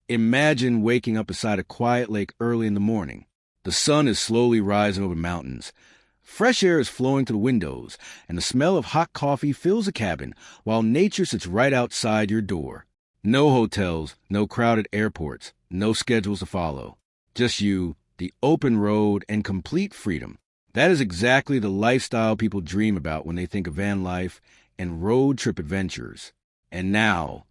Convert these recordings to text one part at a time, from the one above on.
Imagine waking up beside a quiet lake early in the morning. The sun is slowly rising over mountains. Fresh air is flowing through the windows, and the smell of hot coffee fills the cabin while nature sits right outside your door. No hotels, no crowded airports, no schedules to follow. Just you, the open road, and complete freedom. That is exactly the lifestyle people dream about when they think of van life and road trip adventures. And now,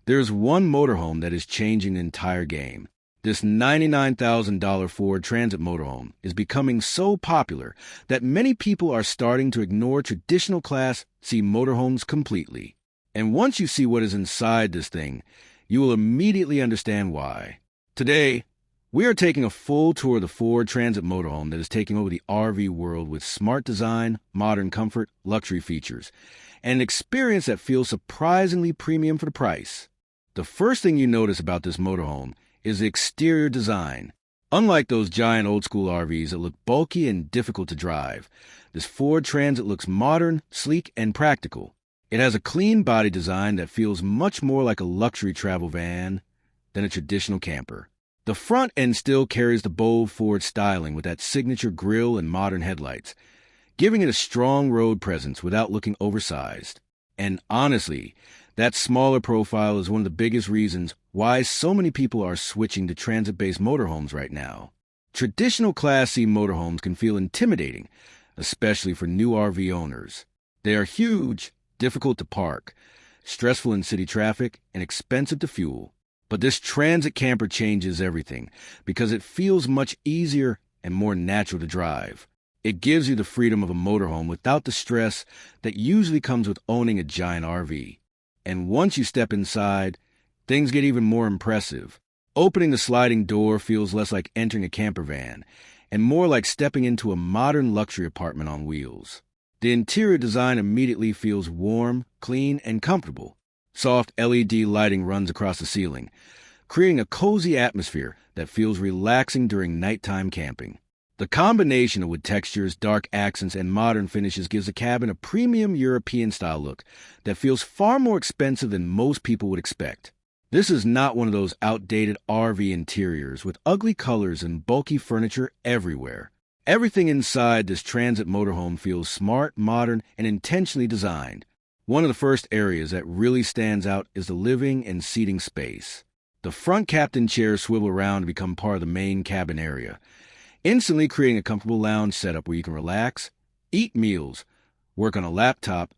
there's one motorhome that is changing the entire game. This $99,000 Ford Transit Motorhome is becoming so popular that many people are starting to ignore traditional Class C motorhomes completely. And once you see what is inside this thing, you will immediately understand why. Today, we are taking a full tour of the Ford Transit Motorhome that is taking over the RV world with smart design, modern comfort, luxury features, and an experience that feels surprisingly premium for the price. The first thing you notice about this motorhome is the exterior design. Unlike those giant old-school RVs that look bulky and difficult to drive, this Ford Transit looks modern, sleek, and practical. It has a clean body design that feels much more like a luxury travel van than a traditional camper. The front end still carries the bold Ford styling with that signature grille and modern headlights, giving it a strong road presence without looking oversized. And honestly, that smaller profile is one of the biggest reasons why so many people are switching to transit-based motorhomes right now. Traditional Class C motorhomes can feel intimidating, especially for new RV owners. They are huge, difficult to park, stressful in city traffic, and expensive to fuel. But this transit camper changes everything because it feels much easier and more natural to drive. It gives you the freedom of a motorhome without the stress that usually comes with owning a giant RV. And once you step inside, things get even more impressive. Opening the sliding door feels less like entering a campervan and more like stepping into a modern luxury apartment on wheels. The interior design immediately feels warm, clean, and comfortable. Soft LED lighting runs across the ceiling, creating a cozy atmosphere that feels relaxing during nighttime camping. The combination of wood textures, dark accents, and modern finishes gives the cabin a premium European-style look that feels far more expensive than most people would expect. This is not one of those outdated RV interiors with ugly colors and bulky furniture everywhere. Everything inside this transit motorhome feels smart, modern, and intentionally designed. One of the first areas that really stands out is the living and seating space. The front captain chairs swivel around to become part of the main cabin area, instantly creating a comfortable lounge setup where you can relax, eat meals, work on a laptop,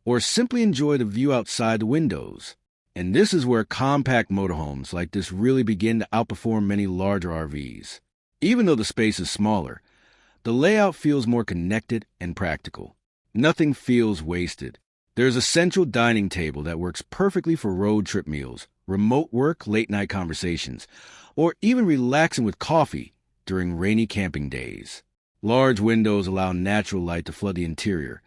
or simply enjoy the view outside the windows. And this is where compact motorhomes like this really begin to outperform many larger RVs. Even though the space is smaller, the layout feels more connected and practical. Nothing feels wasted. There's a central dining table that works perfectly for road trip meals, remote work, late-night conversations, or even relaxing with coffee during rainy camping days. Large windows allow natural light to flood the interior,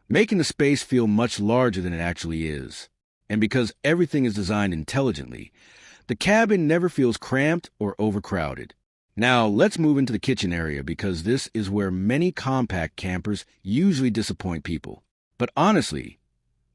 making the space feel much larger than it actually is. And because everything is designed intelligently, the cabin never feels cramped or overcrowded. Now, let's move into the kitchen area because this is where many compact campers usually disappoint people. But honestly,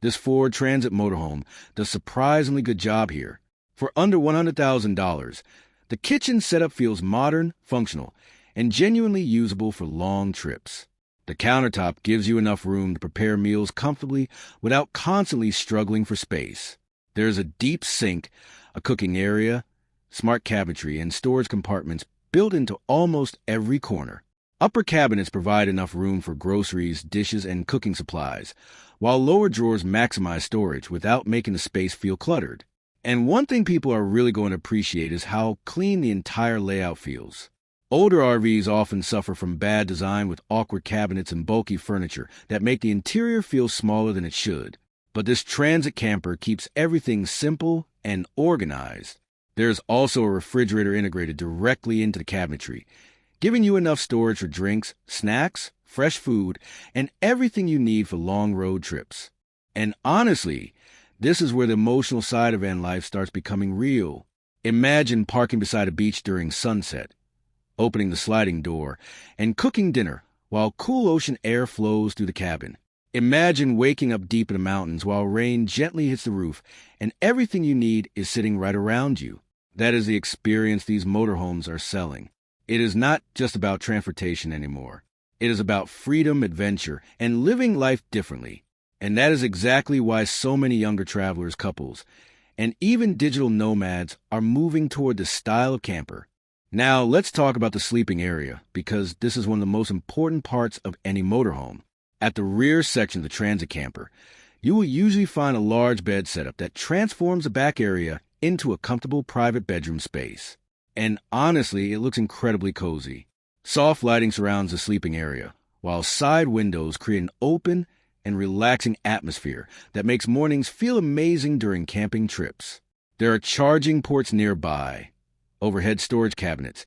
this Ford Transit Motorhome does a surprisingly good job here. For under $100,000, the kitchen setup feels modern, functional, and genuinely usable for long trips. The countertop gives you enough room to prepare meals comfortably without constantly struggling for space. There's a deep sink, a cooking area, smart cabinetry, and storage compartments built into almost every corner. Upper cabinets provide enough room for groceries, dishes, and cooking supplies, while lower drawers maximize storage without making the space feel cluttered. And one thing people are really going to appreciate is how clean the entire layout feels. Older RVs often suffer from bad design with awkward cabinets and bulky furniture that make the interior feel smaller than it should. But this transit camper keeps everything simple and organized. There's also a refrigerator integrated directly into the cabinetry, giving you enough storage for drinks, snacks, fresh food, and everything you need for long road trips. And honestly, this is where the emotional side of van life starts becoming real. Imagine parking beside a beach during sunset, opening the sliding door, and cooking dinner while cool ocean air flows through the cabin. Imagine waking up deep in the mountains while rain gently hits the roof and everything you need is sitting right around you. That is the experience these motorhomes are selling. It is not just about transportation anymore. It is about freedom, adventure, and living life differently. And that is exactly why so many younger travelers, couples, and even digital nomads are moving toward the style of camper. Now, let's talk about the sleeping area, because this is one of the most important parts of any motorhome. At the rear section of the transit camper, you will usually find a large bed setup that transforms the back area into a comfortable private bedroom space. And honestly, it looks incredibly cozy. Soft lighting surrounds the sleeping area, while side windows create an open and relaxing atmosphere that makes mornings feel amazing during camping trips. There are charging ports nearby, overhead storage cabinets,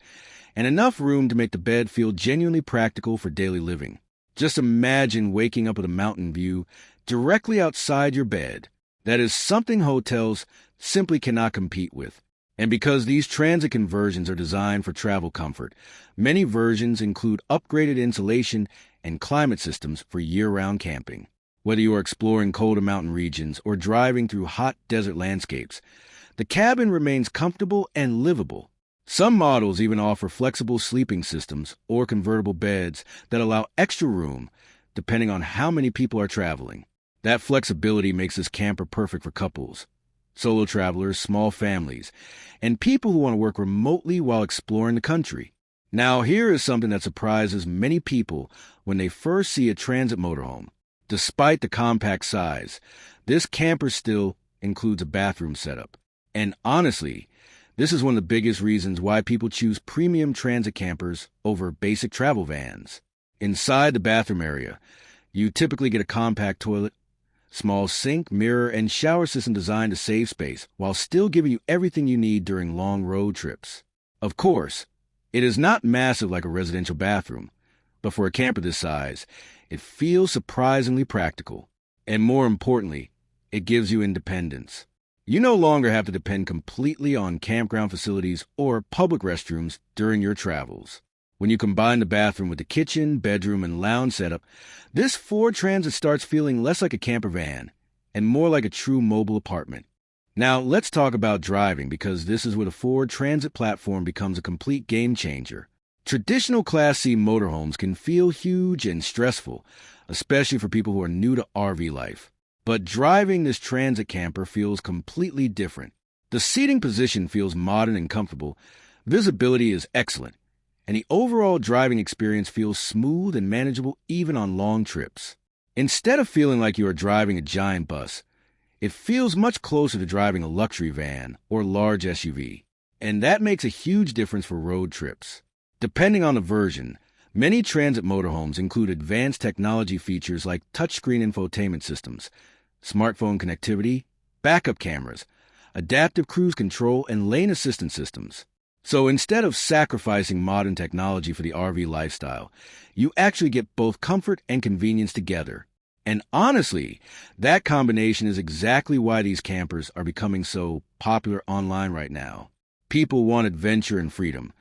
and enough room to make the bed feel genuinely practical for daily living. Just imagine waking up with a mountain view directly outside your bed. That is something hotels simply cannot compete with. And because these transit conversions are designed for travel comfort, many versions include upgraded insulation and climate systems for year-round camping. Whether you are exploring colder mountain regions or driving through hot desert landscapes, the cabin remains comfortable and livable. Some models even offer flexible sleeping systems or convertible beds that allow extra room depending on how many people are traveling. That flexibility makes this camper perfect for couples, solo travelers, small families, and people who want to work remotely while exploring the country. Now, here is something that surprises many people when they first see a transit motorhome. Despite the compact size, this camper still includes a bathroom setup. And honestly, this is one of the biggest reasons why people choose premium transit campers over basic travel vans. Inside the bathroom area, you typically get a compact toilet, small sink, mirror, and shower system designed to save space while still giving you everything you need during long road trips. Of course, it is not massive like a residential bathroom, but for a camper this size, it feels surprisingly practical. And more importantly, it gives you independence. You no longer have to depend completely on campground facilities or public restrooms during your travels. When you combine the bathroom with the kitchen, bedroom, and lounge setup, this Ford Transit starts feeling less like a camper van and more like a true mobile apartment. Now, let's talk about driving, because this is where the Ford Transit platform becomes a complete game changer. Traditional Class C motorhomes can feel huge and stressful, especially for people who are new to RV life. But driving this transit camper feels completely different. The seating position feels modern and comfortable, visibility is excellent, and the overall driving experience feels smooth and manageable even on long trips. Instead of feeling like you are driving a giant bus, it feels much closer to driving a luxury van or large SUV, and that makes a huge difference for road trips. Depending on the version, many transit motorhomes include advanced technology features like touchscreen infotainment systems, smartphone connectivity, backup cameras, adaptive cruise control, and lane assistance systems. So instead of sacrificing modern technology for the RV lifestyle, you actually get both comfort and convenience together. And honestly, that combination is exactly why these campers are becoming so popular online right now. People want adventure and freedom,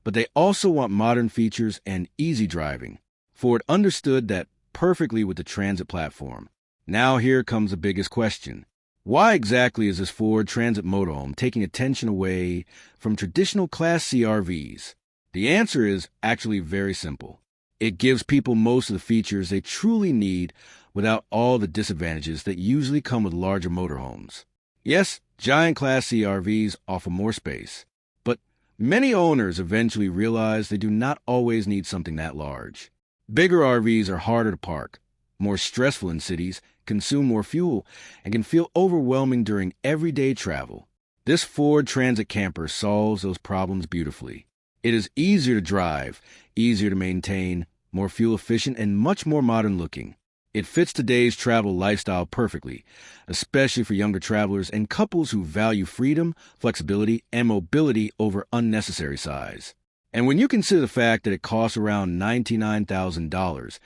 but they also want modern features and easy driving. Ford understood that perfectly with the transit platform. Now here comes the biggest question. Why exactly is this Ford Transit Motorhome taking attention away from traditional Class C RVs? The answer is actually very simple. It gives people most of the features they truly need without all the disadvantages that usually come with larger motorhomes. Yes, giant Class C RVs offer more space, but many owners eventually realize they do not always need something that large. Bigger RVs are harder to park, more stressful in cities, consume more fuel, and can feel overwhelming during everyday travel. This Ford Transit camper solves those problems beautifully. It is easier to drive, easier to maintain, more fuel efficient, and much more modern looking. It fits today's travel lifestyle perfectly, especially for younger travelers and couples who value freedom, flexibility, and mobility over unnecessary size. And when you consider the fact that it costs around $99,000,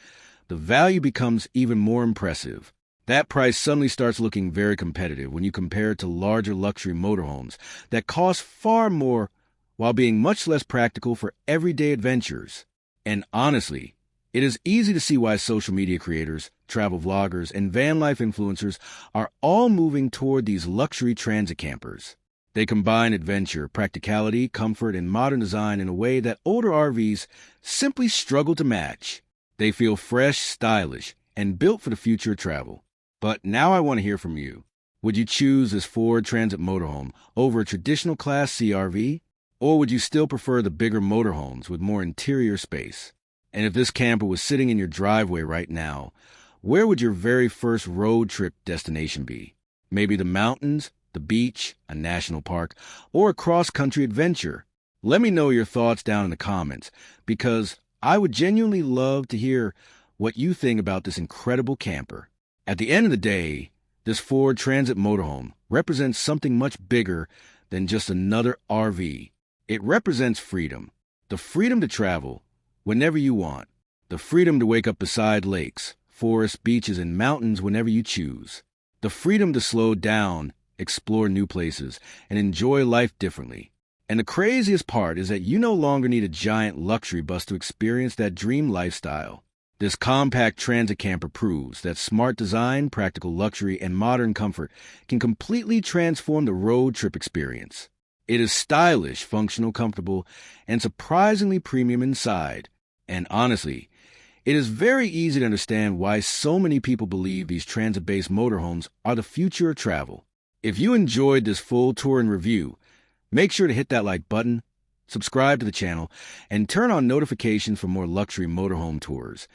the value becomes even more impressive. That price suddenly starts looking very competitive when you compare it to larger luxury motorhomes that cost far more while being much less practical for everyday adventures. And honestly, it is easy to see why social media creators, travel vloggers, and van life influencers are all moving toward these luxury transit campers. They combine adventure, practicality, comfort, and modern design in a way that older RVs simply struggle to match. They feel fresh, stylish, and built for the future of travel. But now I want to hear from you. Would you choose this Ford Transit Motorhome over a traditional Class C RV? Or would you still prefer the bigger motorhomes with more interior space? And if this camper was sitting in your driveway right now, where would your very first road trip destination be? Maybe the mountains, the beach, a national park, or a cross-country adventure? Let me know your thoughts down in the comments, because I would genuinely love to hear what you think about this incredible camper. At the end of the day, this Ford Transit Motorhome represents something much bigger than just another RV. It represents freedom. The freedom to travel whenever you want. The freedom to wake up beside lakes, forests, beaches, and mountains whenever you choose. The freedom to slow down, explore new places, and enjoy life differently. And the craziest part is that you no longer need a giant luxury bus to experience that dream lifestyle. This compact transit camper proves that smart design, practical luxury, and modern comfort can completely transform the road trip experience. It is stylish, functional, comfortable, and surprisingly premium inside. And honestly, it is very easy to understand why so many people believe these transit-based motorhomes are the future of travel. If you enjoyed this full tour and review, make sure to hit that like button, subscribe to the channel, and turn on notifications for more luxury motorhome tours,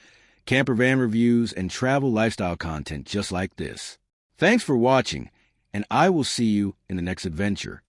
campervan reviews, and travel lifestyle content just like this. Thanks for watching, and I will see you in the next adventure.